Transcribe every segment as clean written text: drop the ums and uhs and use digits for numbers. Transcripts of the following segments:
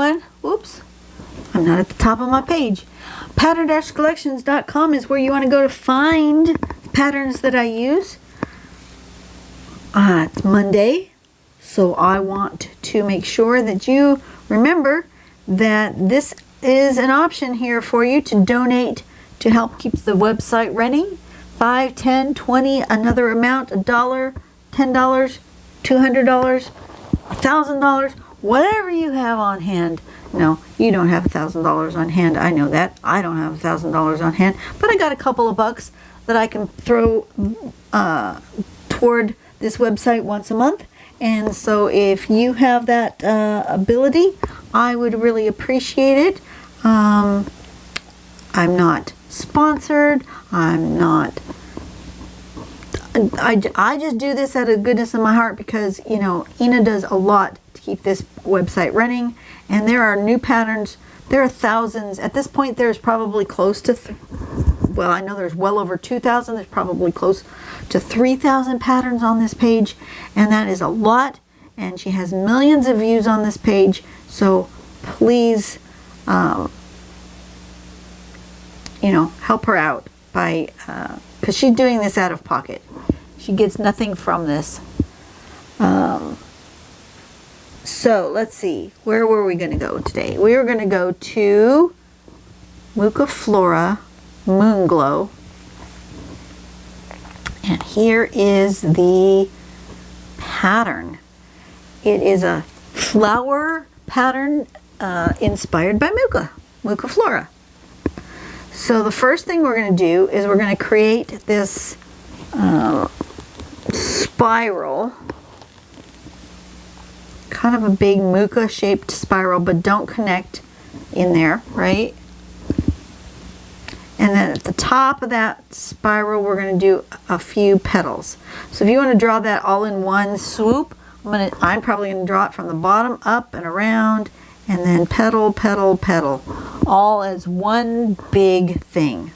on. Whoops. I'm not at the top of my page. Pattern-collections.com is where you want to go to find the patterns that I use. It's Monday, so I want to make sure that you remember that this is an option here for you to donate to help keep the website running. $5, $10, $20, another amount, $1, $10, $200, $1,000, whatever you have on hand. No, you don't have $1,000 on hand. I know that. I don't have $1,000 on hand, but I got a couple of bucks that I can throw toward this website once a month. And so if you have that ability, I would really appreciate it. I'm not sponsored. I'm not. I just do this out of goodness of my heart because, you know, Ina does a lot to keep this website running. And there are new patterns. There are thousands. At this point, there's probably close to, well, I know there's well over 2,000. There's probably close to 3,000 patterns on this page. And that is a lot. And she has millions of views on this page. So please, you know, help her out by, because she's doing this out of pocket. She gets nothing from this. So let's see, where were we going to go today? We were going to go to Mookaflora Moonglow. And here is the pattern. It is a flower pattern inspired by Mookaflora. So the first thing we're going to do is we're going to create this spiral. Kind of a big Mooka shaped spiral, but don't connect in there, right? And then at the top of that spiral, we're going to do a few petals. So if you want to draw that all in one swoop, I'm probably going to draw it from the bottom up and around, and then petal, petal, petal, all as one big thing.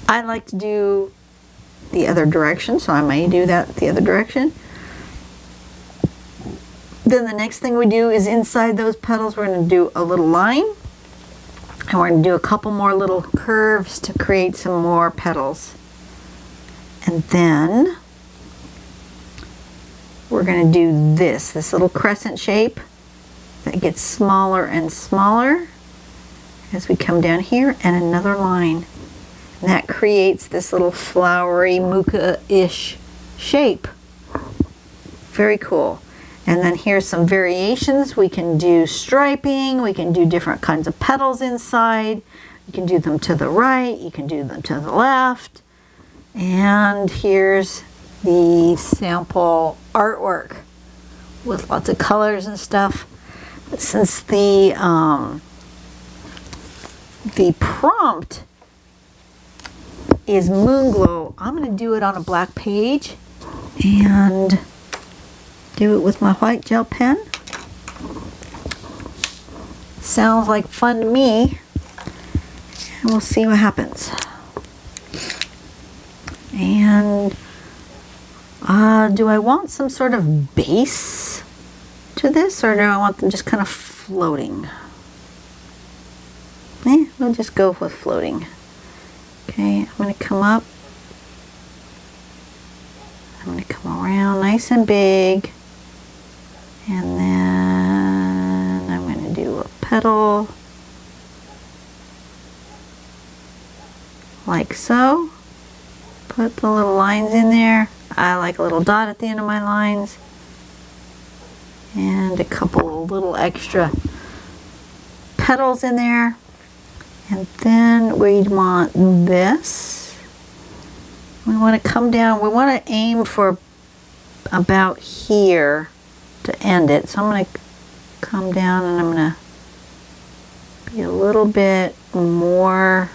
I like to do the other direction, so I may do that the other direction. Then the next thing we do is inside those petals, we're going to do a little line. And we're going to do a couple more little curves to create some more petals. And then we're going to do this little crescent shape that gets smaller and smaller as we come down here, and another line. And that creates this little flowery Mooka-ish shape. Very cool. And then here's some variations. We can do striping, we can do different kinds of petals inside. You can do them to the right, you can do them to the left. And here's the sample artwork with lots of colors and stuff. But since the prompt is Moonglow, I'm going to do it on a black page and do it with my white gel pen. Sounds like fun to me. And we'll see what happens. And do I want some sort of base to this, or do I want them just kind of floating? We'll just go with floating. Okay, I'm going to come up. I'm going to come around nice and big. And then I'm going to do a petal like so. Put the little lines in there. I like a little dot at the end of my lines. And a couple little extra petals in there. And then we want this. We want to come down. We want to aim for about here to end it. So I'm going to come down and I'm going to be a little bit more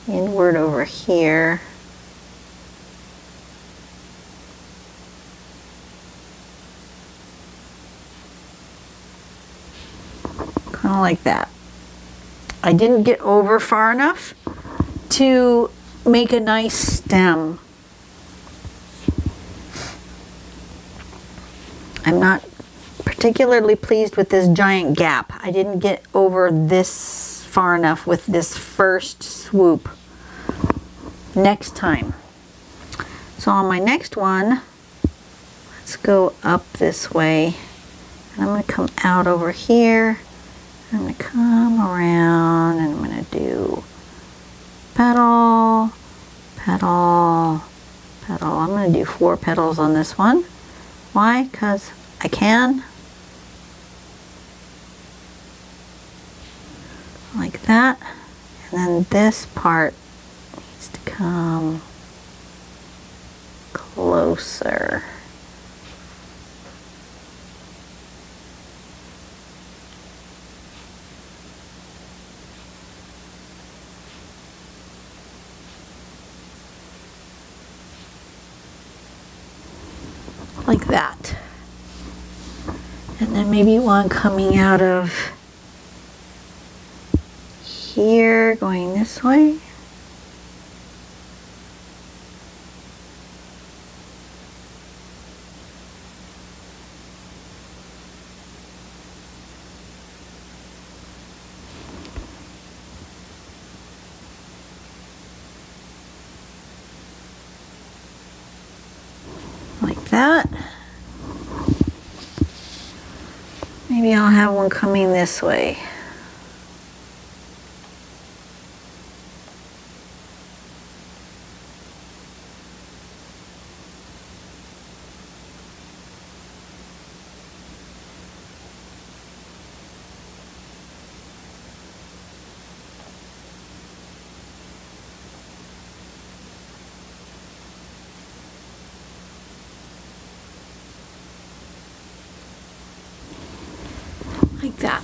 inward over here. Kind of like that. I didn't get over far enough to make a nice stem. I'm not particularly pleased with this giant gap. I didn't get over this far enough with this first swoop. Next time. So on my next one, let's go up this way. And I'm going to come out over here. I'm going to come around and I'm going to do petal, petal, petal. I'm going to do 4 petals on this one. Why? Because I can. Like that. And then this part needs to come closer. Like that. And then maybe one coming out of here, going this way. Like that. Maybe I'll have one coming this way. Like that.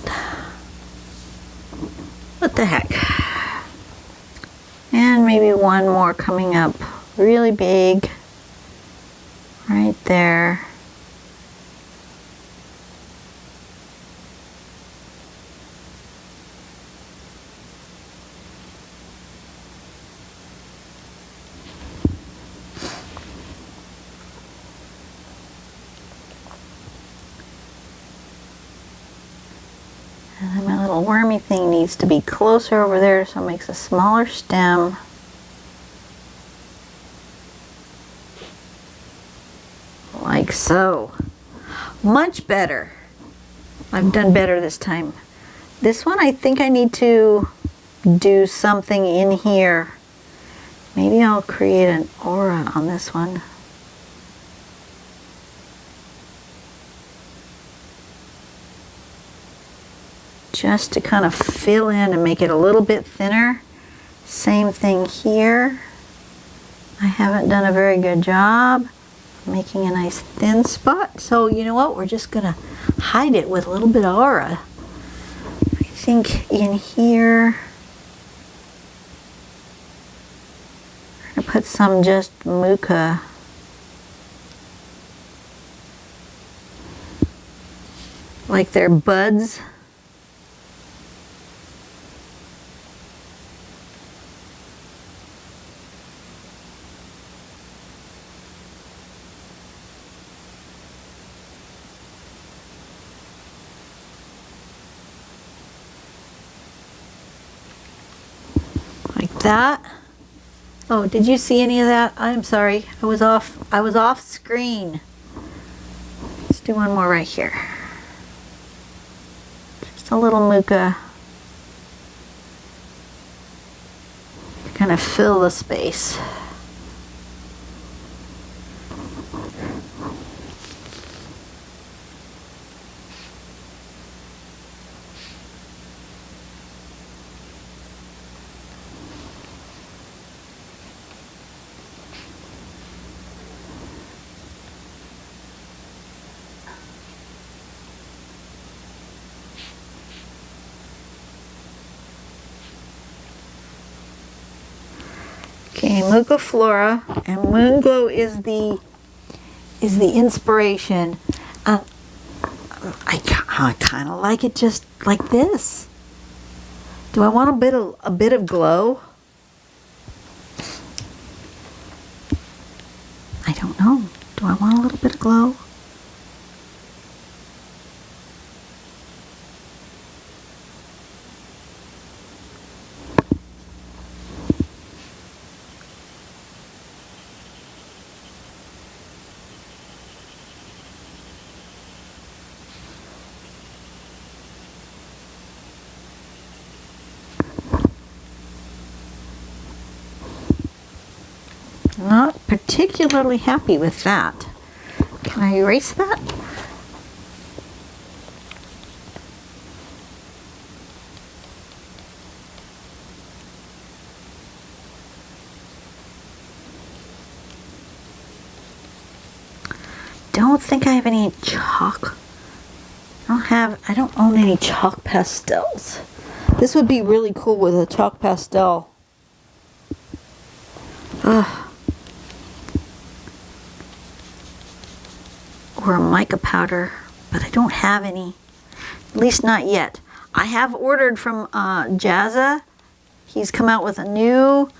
What the heck? And maybe one more coming up really big right there. And then my little wormy thing needs to be closer over there, so it makes a smaller stem. Like so. Much better. I've done better this time. This one I think I need to do something in here. Maybe I'll create an aura on this one. Just to kind of fill in and make it a little bit thinner. Same thing here. I haven't done a very good job making a nice thin spot. So you know what? We're just gonna hide it with a little bit of aura. I think in here, I'm gonna put some just Mooka. Like they're buds. That. Oh, did you see any of that? I'm sorry. I was off screen. Let's do one more right here. Just a little Mooka to kind of fill the space. Okay, Mookaflora, and Moonglow is the inspiration. I kind of like it just like this. Do I want a bit of glow? I don't know. Do I want a little bit of glow? particularly happy with that. Can I erase that? Don't think I have any chalk. I don't own any chalk pastels. This would be really cool with a chalk pastel. Or a mica powder, but I don't have any. At least not yet. I have ordered from Jazza. He's come out with a new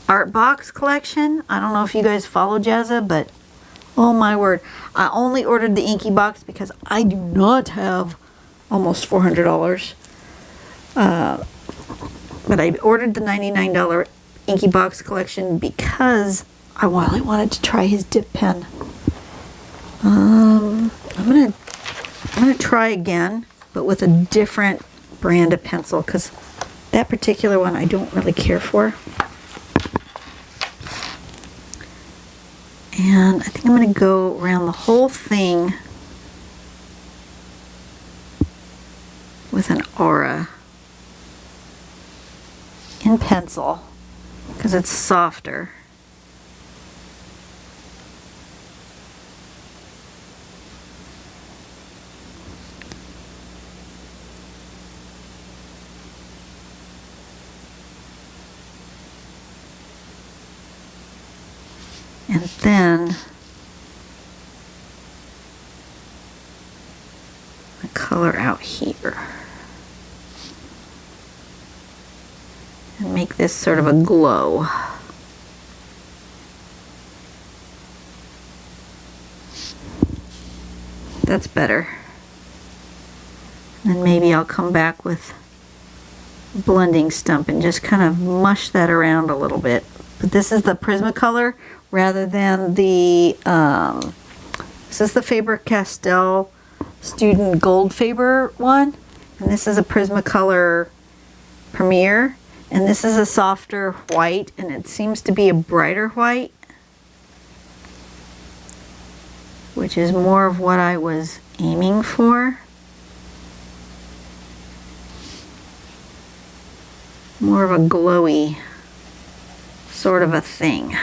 art box collection. I don't know if you guys follow Jazza, but oh my word. I only ordered the inky box because I do not have almost $400. But I ordered the $99 inky box collection because I really wanted to try his dip pen. I'm gonna try again, but with a different brand of pencil, because that particular one I don't really care for. And I think I'm going to go around the whole thing with an aura in pencil because it's softer. And then the color out here. And make this sort of a glow. That's better. And then maybe I'll come back with a blending stump and just kind of mush that around a little bit. But this is the Prismacolor rather than the, this is the Faber-Castell Student Gold Faber one. And this is a Prismacolor Premier. And this is a softer white, and it seems to be a brighter white, which is more of what I was aiming for. More of a glowy sort of a thing.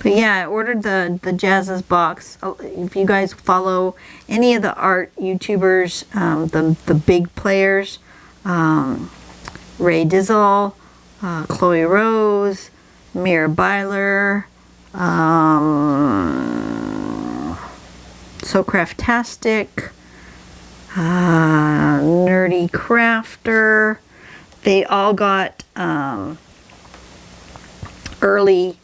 But yeah, I ordered the Jazza's box. If you guys follow any of the art YouTubers, the big players, Ray Dizzle, Chloe Rose, Mira Byler, So Craftastic, Nerdy Crafter, they all got early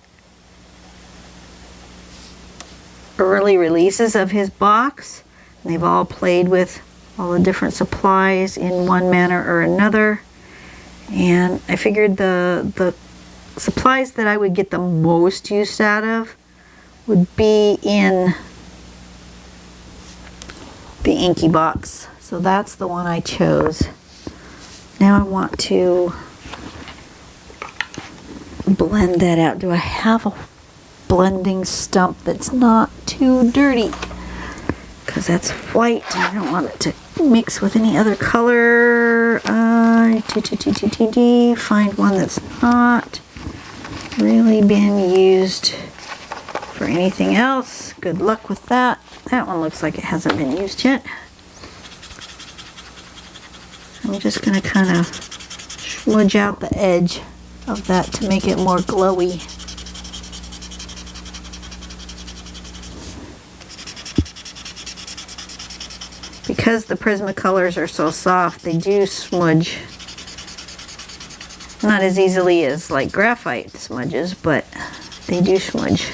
releases of his box. And they've all played with all the different supplies in one manner or another. And I figured the supplies that I would get the most use out of would be in the inky box. So that's the one I chose. Now I want to blend that out. Do I have a blending stump that's not too dirty? Because that's white and I don't want it to mix with any other color. Find one that's not really been used for anything else. Good luck with that. That one looks like it hasn't been used yet. I'm just going to kind of smudge out the edge of that to make it more glowy. Because the Prismacolors are so soft, they do smudge. Not as easily as like graphite smudges, but they do smudge.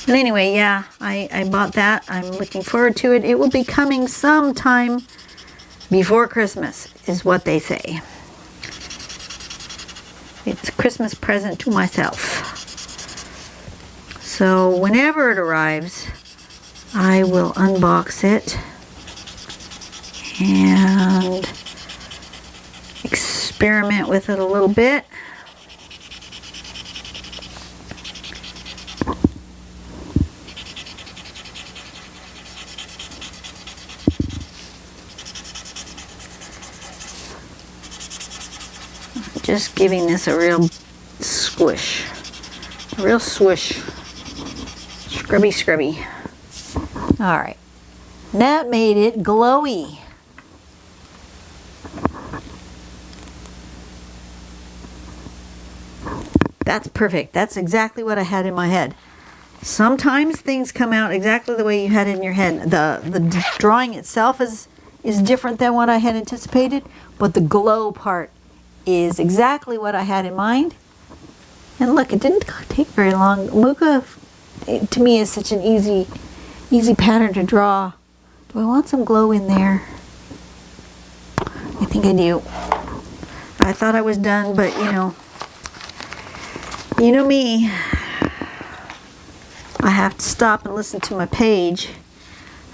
But anyway, yeah, I bought that. I'm looking forward to it. It will be coming sometime before Christmas, is what they say. It's a Christmas present to myself. So whenever it arrives, I will unbox it and experiment with it a little bit. Just giving this a real squish, a real swish, scrubby scrubby. All right, that made it glowy. That's perfect. That's exactly what I had in my head. Sometimes things come out exactly the way you had it in your head. The drawing itself is different than what I had anticipated, but the glow part is exactly what I had in mind. And look, it didn't take very long. Mooka, to me, is such an easy pattern to draw. Do I want some glow in there? I think I do. I thought I was done, but you know me. I have to stop and listen to my page.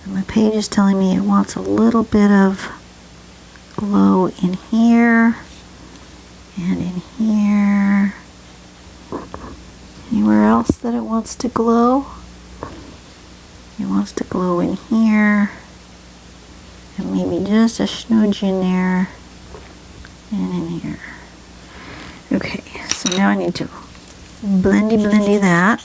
And my page is telling me it wants a little bit of glow in here. And in here. Anywhere else that it wants to glow? It wants to glow in here. And maybe just a smudge in there. And in here. Okay, so now I need to blendy that.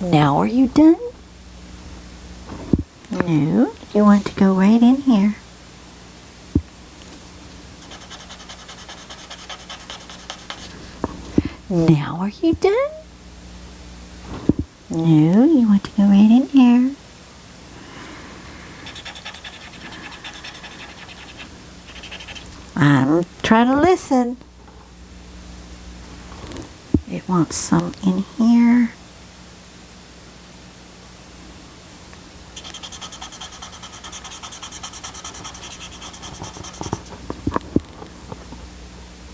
Now are you done? No, you want to go right in here. Now are you done? No, you want to go right in here. I'm trying to listen. It wants some in here.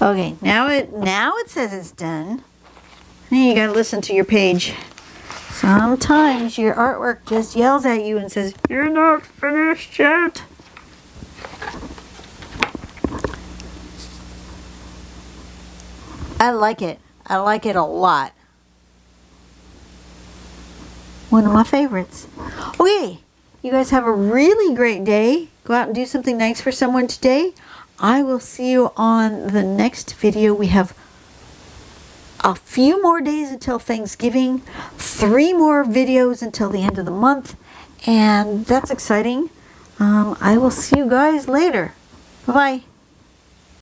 Okay, now it says it's done. And you gotta listen to your page. Sometimes your artwork just yells at you and says, "You're not finished yet." I like it. I like it a lot. One of my favorites. Okay, you guys have a really great day. Go out and do something nice for someone today. I will see you on the next video. We have a few more days until Thanksgiving, 3 more videos until the end of the month, and that's exciting. I will see you guys later. Bye-bye.